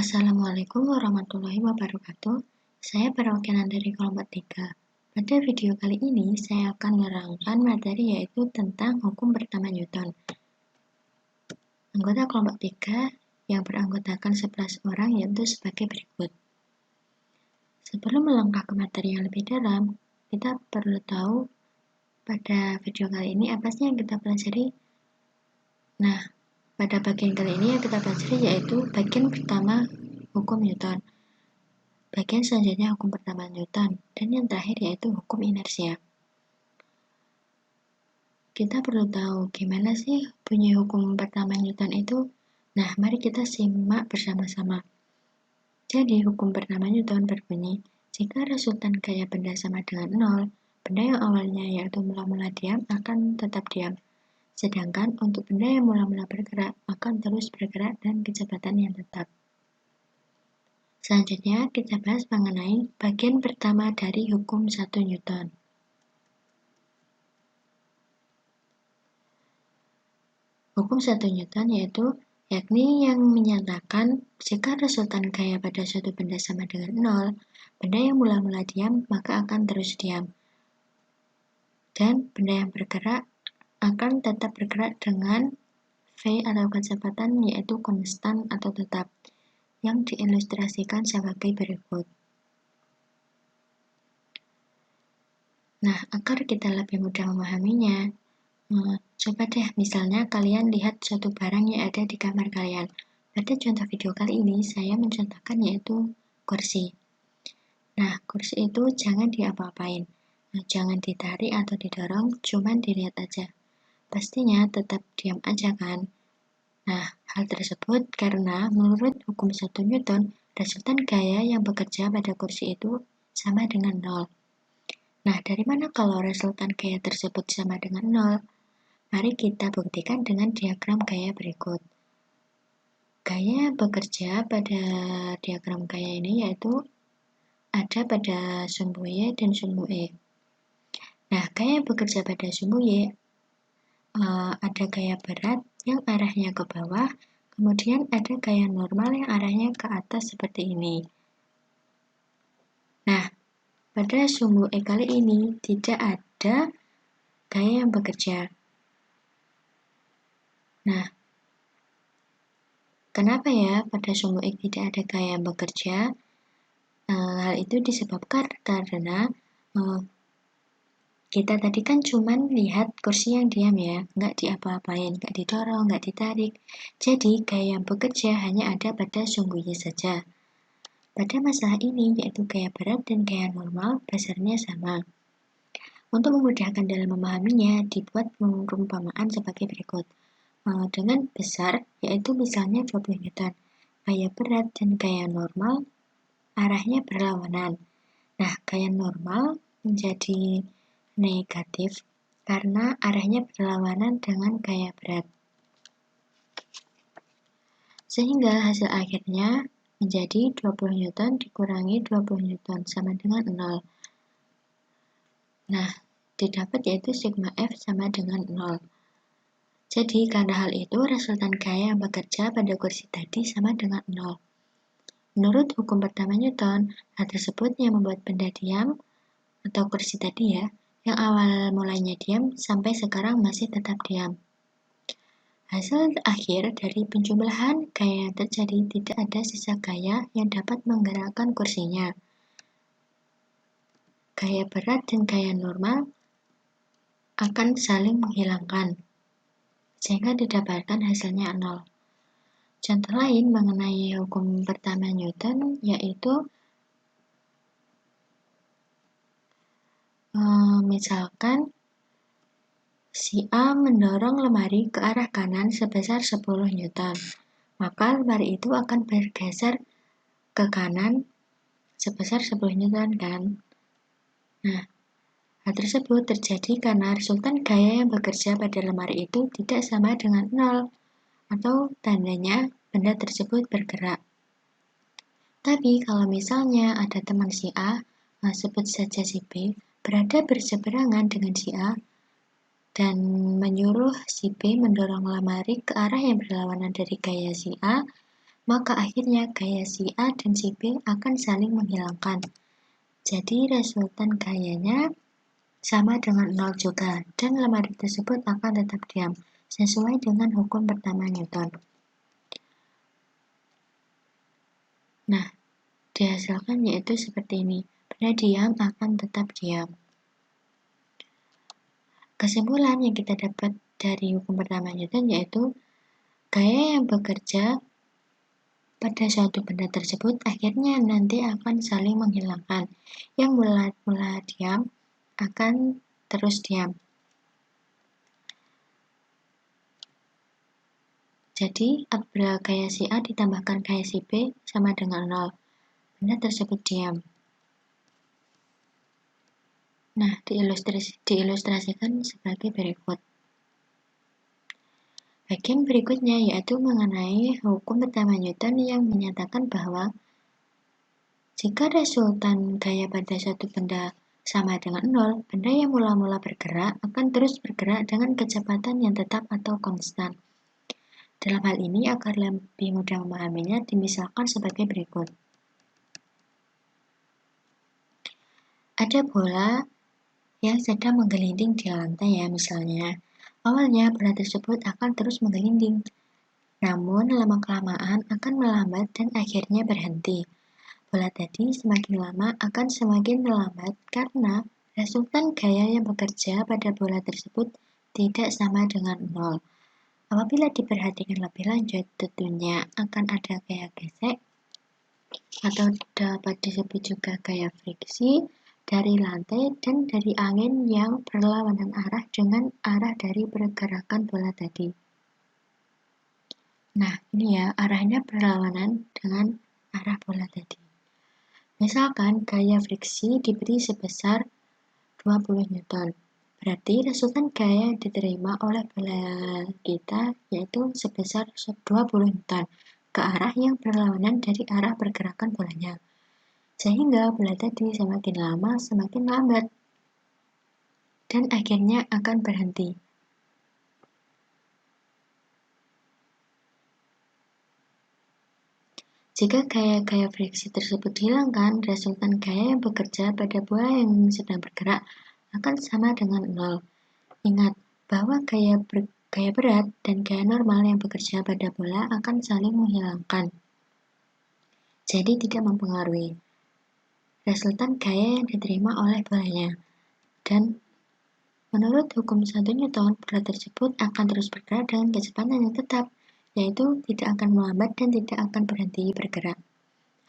Assalamualaikum warahmatullahi wabarakatuh. Saya perwakilan dari kelompok 3. Pada video kali ini, saya akan menerangkan materi yaitu tentang hukum pertama Newton. Anggota kelompok 3 yang beranggotakan 11 orang yaitu sebagai berikut. Sebelum melangkah ke materi yang lebih dalam, kita perlu tahu pada video kali ini apa sih yang kita pelajari. Nah, pada bagian kali ini yang kita pelajari yaitu bagian pertama hukum Newton. Bagian selanjutnya hukum pertama Newton, dan yang terakhir yaitu hukum inersia. Kita perlu tahu gimana sih bunyi hukum pertama Newton itu. Nah, mari kita simak bersama-sama. Jadi, hukum pertama Newton berbunyi, jika resultan gaya benda sama dengan 0, benda yang awalnya yaitu mula-mula diam akan tetap diam. Sedangkan untuk benda yang mula-mula bergerak akan terus bergerak dengan kecepatan yang tetap. Selanjutnya, kita bahas mengenai bagian pertama dari hukum 1 Newton. Hukum 1 Newton yakni yang menyatakan jika resultan gaya pada suatu benda sama dengan 0, benda yang mula-mula diam maka akan terus diam. Dan benda yang bergerak akan tetap bergerak dengan V atau kecepatan yaitu konstan atau tetap, yang diilustrasikan sebagai berikut. Nah, agar kita lebih mudah memahaminya, coba deh misalnya kalian lihat suatu barang yang ada di kamar kalian. Pada contoh video kali ini, saya mencontohkan yaitu kursi. Nah, kursi itu jangan diapa-apain. Jangan ditarik atau didorong, cuman dilihat aja. Pastinya tetap diam aja kan? Nah, hal tersebut karena menurut hukum 1 Newton, resultan gaya yang bekerja pada kursi itu sama dengan 0. Nah, dari mana kalau resultan gaya tersebut sama dengan 0? Mari kita buktikan dengan diagram gaya berikut. Gaya yang bekerja pada diagram gaya ini yaitu ada pada sumbu Y dan sumbu E. Nah, gaya yang bekerja pada sumbu Y ada gaya berat yang arahnya ke bawah, kemudian ada gaya normal yang arahnya ke atas seperti ini. Nah, pada sumbu E kali ini tidak ada gaya yang bekerja. Nah, kenapa ya pada sumbu X tidak ada gaya yang bekerja? Hal itu disebabkan karena kita tadi kan cuman lihat kursi yang diam ya, nggak diapa-apain, nggak didorong, nggak ditarik. Jadi gaya yang bekerja hanya ada pada sumbu Y saja. Pada masalah ini yaitu gaya berat dan gaya normal besarnya sama. Untuk memudahkan dalam memahaminya, dibuat perumpamaan sebagai berikut. Dengan besar, yaitu misalnya 20 Newton. Gaya berat dan gaya normal arahnya berlawanan. Nah, gaya normal menjadi negatif karena arahnya berlawanan dengan gaya berat. Sehingga hasil akhirnya menjadi 20 Newton dikurangi 20 Newton sama dengan 0. Nah, didapat yaitu sigma F sama dengan 0. Jadi, karena hal itu, resultan gaya yang bekerja pada kursi tadi sama dengan 0. Menurut hukum pertama Newton, hal tersebut yang membuat benda diam, atau kursi tadi ya, yang awal mulanya diam sampai sekarang masih tetap diam. Hasil akhir dari penjumlahan gaya yang terjadi tidak ada sisa gaya yang dapat menggerakkan kursinya. Gaya berat dan gaya normal akan saling menghilangkan, sehingga didapatkan hasilnya 0. Contoh lain mengenai hukum pertama Newton yaitu misalkan si A mendorong lemari ke arah kanan sebesar 10 Newton, maka lemari itu akan bergeser ke kanan sebesar 10 Newton kan. Nah, hal tersebut terjadi karena resultan gaya yang bekerja pada lemari itu tidak sama dengan 0, atau tandanya benda tersebut bergerak. Tapi kalau misalnya ada teman si A, sebut saja si B, berada berseberangan dengan si A, dan menyuruh si B mendorong lemari ke arah yang berlawanan dari gaya si A, maka akhirnya gaya si A dan si B akan saling menghilangkan. Jadi resultan gayanya sama dengan 0 juga, dan lemari tersebut akan tetap diam, sesuai dengan hukum pertama Newton. Nah, dihasilkan yaitu seperti ini, benda diam akan tetap diam. Kesimpulan yang kita dapat dari hukum pertama Newton yaitu gaya yang bekerja pada suatu benda tersebut akhirnya nanti akan saling menghilangkan. Yang mula diam akan terus diam. Jadi, apabila gaya si A ditambahkan gaya si B sama dengan 0, benda tersebut diam. Nah, diilustrasikan sebagai berikut. Bagian berikutnya yaitu mengenai hukum pertama Newton yang menyatakan bahwa jika resultan gaya pada suatu benda sama dengan 0, benda yang mula-mula bergerak akan terus bergerak dengan kecepatan yang tetap atau konstan. Dalam hal ini, agar lebih mudah memahaminya, dimisalkan sebagai berikut. Ada bola yang sedang menggelinding di lantai ya misalnya. Awalnya bola tersebut akan terus menggelinding, namun lama-kelamaan akan melambat dan akhirnya berhenti. Bola tadi semakin lama akan semakin melambat karena resultan gaya yang bekerja pada bola tersebut tidak sama dengan 0. Apabila diperhatikan lebih lanjut, tentunya akan ada gaya gesek atau dapat disebut juga gaya friksi dari lantai dan dari angin yang berlawanan arah dengan arah dari pergerakan bola tadi. Nah, ini ya, arahnya berlawanan dengan arah bola tadi. Misalkan gaya friksi diberi sebesar 20 Newton. Berarti resultan gaya yang diterima oleh bola kita yaitu sebesar 20 Newton ke arah yang berlawanan dari arah pergerakan bolanya. Sehingga bola tadi semakin lama semakin lambat dan akhirnya akan berhenti. Jika gaya-gaya friksi tersebut dihilangkan, resultan gaya yang bekerja pada bola yang sedang bergerak akan sama dengan 0. Ingat bahwa gaya berat dan gaya normal yang bekerja pada bola akan saling menghilangkan. Jadi tidak mempengaruhi resultan gaya yang diterima oleh bolanya. Dan menurut hukum 1 Newton, bola tersebut akan terus bergerak dengan kecepatan yang tetap, yaitu tidak akan melambat dan tidak akan berhenti bergerak.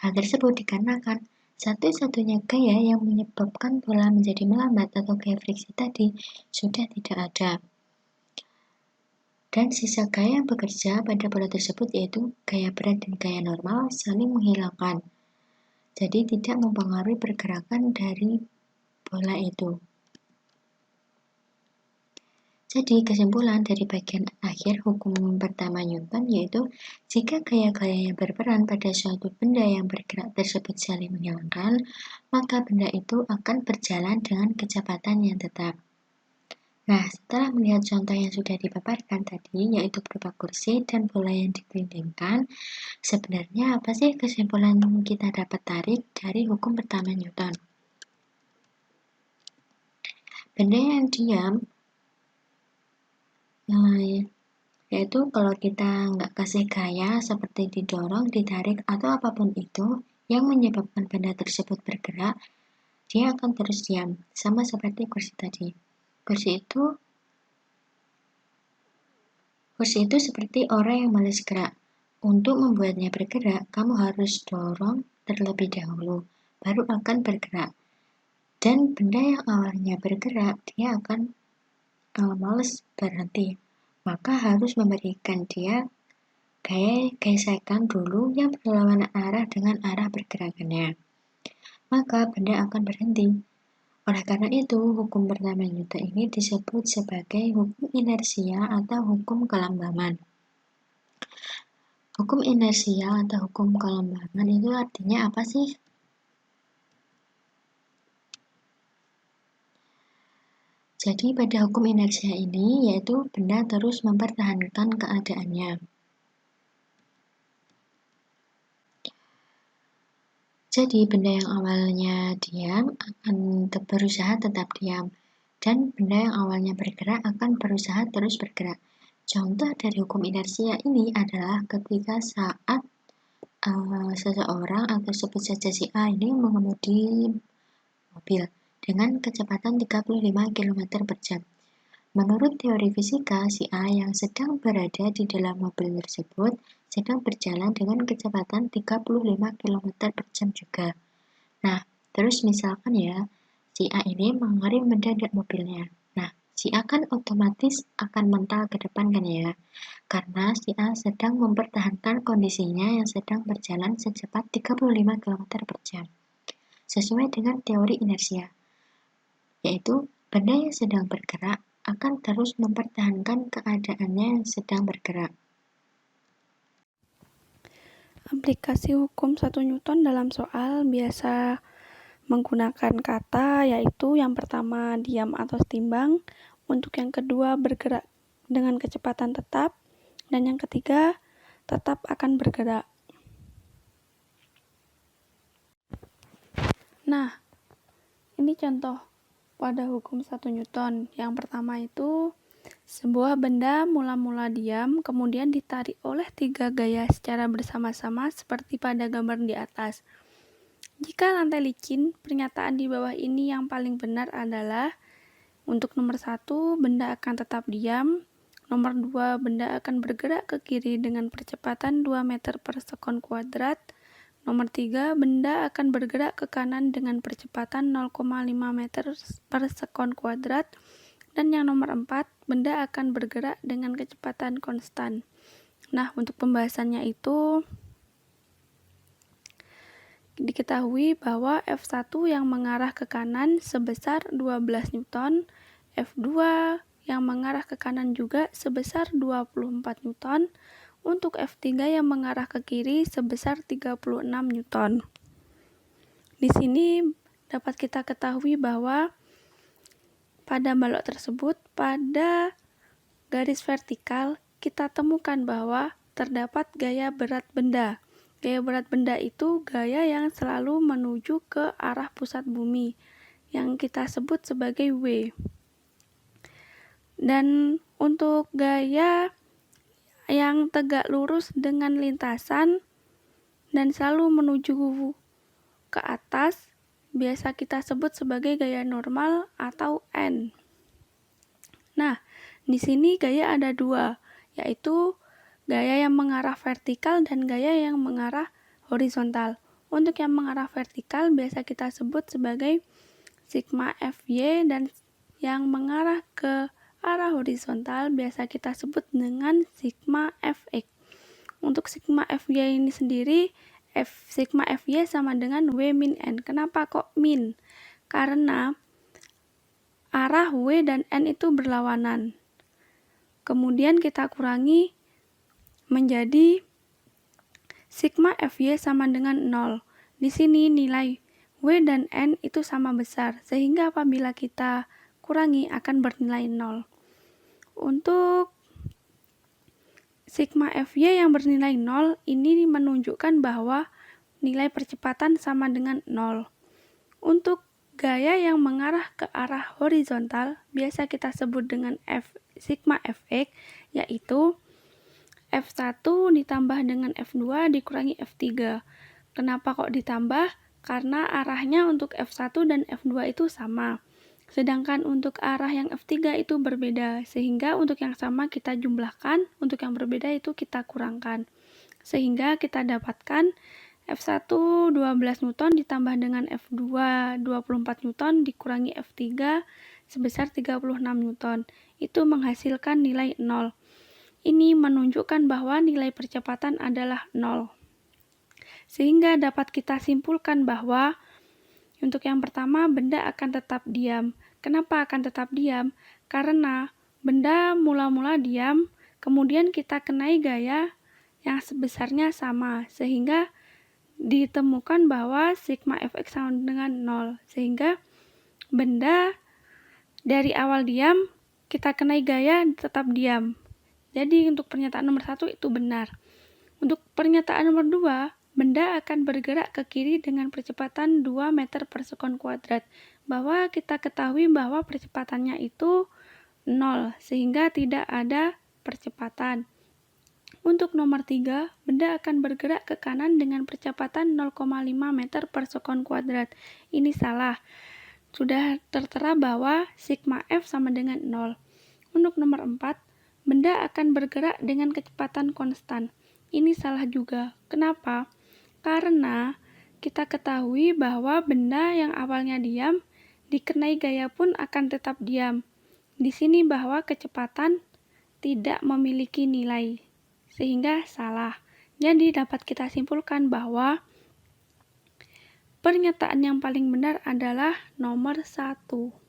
Hal tersebut dikarenakan satu-satunya gaya yang menyebabkan bola menjadi melambat atau gaya friksi tadi sudah tidak ada. Dan sisa gaya yang bekerja pada bola tersebut yaitu gaya berat dan gaya normal saling menghilangkan. Jadi tidak mempengaruhi pergerakan dari bola itu. Jadi kesimpulan dari bagian akhir hukum pertama Newton yaitu jika gaya-gaya yang berperan pada suatu benda yang bergerak tersebut saling menghilangkan, maka benda itu akan berjalan dengan kecepatan yang tetap. Nah, setelah melihat contoh yang sudah dipaparkan tadi, yaitu berupa kursi dan bola yang digelindingkan, sebenarnya apa sih kesimpulan kita dapat tarik dari hukum pertama Newton? Benda yang diam, yaitu kalau kita nggak kasih gaya seperti didorong, ditarik, atau apapun itu yang menyebabkan benda tersebut bergerak, dia akan terus diam, sama seperti kursi tadi. Kursi itu seperti orang yang malas gerak. Untuk membuatnya bergerak, kamu harus dorong terlebih dahulu, baru akan bergerak. Dan benda yang awalnya bergerak, dia akan malas berhenti. Maka harus memberikan dia gaya gesekan dulu yang berlawanan arah dengan arah pergerakannya. Maka benda akan berhenti. Oleh karena itu, hukum pertama Newton ini disebut sebagai hukum inersia atau hukum kelembaman. Hukum inersia atau hukum kelembaman itu artinya apa sih? Jadi pada hukum inersia ini yaitu benda terus mempertahankan keadaannya. Jadi, benda yang awalnya diam akan berusaha tetap diam, dan benda yang awalnya bergerak akan berusaha terus bergerak. Contoh dari hukum inersia ini adalah ketika saat seseorang atau sebut saja si A ini mengemudi mobil dengan kecepatan 35 km per jam. Menurut teori fisika, si A yang sedang berada di dalam mobil tersebut sedang berjalan dengan kecepatan 35 km per jam juga. Nah, terus misalkan ya, si A ini mengerem mendadak mobilnya. Nah, si A kan otomatis akan mental ke depan kan ya, karena si A sedang mempertahankan kondisinya yang sedang berjalan secepat 35 km per jam. Sesuai dengan teori inersia, yaitu benda yang sedang bergerak akan terus mempertahankan keadaannya yang sedang bergerak. Aplikasi hukum 1 Newton dalam soal biasa menggunakan kata, yaitu yang pertama diam atau setimbang, untuk yang kedua bergerak dengan kecepatan tetap, dan yang ketiga tetap akan bergerak. Nah, ini contoh pada hukum 1 Newton. Yang pertama itu sebuah benda mula-mula diam, kemudian ditarik oleh 3 gaya secara bersama-sama seperti pada gambar di atas. Jika lantai licin, pernyataan di bawah ini yang paling benar adalah untuk nomor 1, benda akan tetap diam. Nomor 2, benda akan bergerak ke kiri dengan percepatan 2 meter per sekon kuadrat. Nomor 3, benda akan bergerak ke kanan dengan percepatan 0,5 meter per sekon kuadrat. Dan yang nomor 4, benda akan bergerak dengan kecepatan konstan. Nah, untuk pembahasannya itu diketahui bahwa F1 yang mengarah ke kanan sebesar 12 Newton, F2 yang mengarah ke kanan juga sebesar 24 Newton, untuk F3 yang mengarah ke kiri sebesar 36 Newton. Di sini dapat kita ketahui bahwa pada balok tersebut, pada garis vertikal, kita temukan bahwa terdapat gaya berat benda. Gaya berat benda itu gaya yang selalu menuju ke arah pusat bumi, yang kita sebut sebagai W. Dan untuk gaya yang tegak lurus dengan lintasan dan selalu menuju ke atas, biasa kita sebut sebagai gaya normal atau N. Nah, di sini gaya ada 2, yaitu gaya yang mengarah vertikal dan gaya yang mengarah horizontal. Untuk yang mengarah vertikal biasa kita sebut sebagai sigma Fy, dan yang mengarah ke arah horizontal biasa kita sebut dengan sigma Fx. Untuk sigma Fy ini sendiri, sigma Fy sama dengan W min N. Kenapa kok min? Karena arah W dan N itu berlawanan. Kemudian kita kurangi menjadi sigma Fy sama dengan 0. Di sini nilai W dan N itu sama besar, sehingga apabila kita kurangi akan bernilai 0. Untuk sigma Fy yang bernilai 0, ini menunjukkan bahwa nilai percepatan sama dengan 0. Untuk gaya yang mengarah ke arah horizontal, biasa kita sebut dengan sigma Fx, yaitu F1 ditambah dengan F2 dikurangi F3. Kenapa kok ditambah? Karena arahnya untuk F1 dan F2 itu sama. Sedangkan untuk arah yang F3 itu berbeda, sehingga untuk yang sama kita jumlahkan, untuk yang berbeda itu kita kurangkan. Sehingga kita dapatkan F1 12 Newton ditambah dengan F2 24 Newton dikurangi F3 sebesar 36 Newton. Itu menghasilkan nilai 0. Ini menunjukkan bahwa nilai percepatan adalah 0. Sehingga dapat kita simpulkan bahwa untuk yang pertama, benda akan tetap diam. Kenapa akan tetap diam? Karena benda mula-mula diam, kemudian kita kenai gaya yang sebesarnya sama, sehingga ditemukan bahwa sigma Fx sama dengan 0. Sehingga benda dari awal diam, kita kenai gaya tetap diam. Jadi untuk pernyataan nomor 1 itu benar. Untuk pernyataan nomor 2, benda akan bergerak ke kiri dengan percepatan 2 meter per sekon kuadrat. Bahwa kita ketahui bahwa percepatannya itu 0, sehingga tidak ada percepatan. Untuk nomor 3, benda akan bergerak ke kanan dengan percepatan 0,5 meter per sekon kuadrat. Ini salah. Sudah tertera bahwa sigma F sama dengan 0. Untuk nomor 4, benda akan bergerak dengan kecepatan konstan. Ini salah juga. Kenapa? Karena kita ketahui bahwa benda yang awalnya diam, dikenai gaya pun akan tetap diam. Di sini bahwa kecepatan tidak memiliki nilai, sehingga salah. Jadi dapat kita simpulkan bahwa pernyataan yang paling benar adalah nomor 1.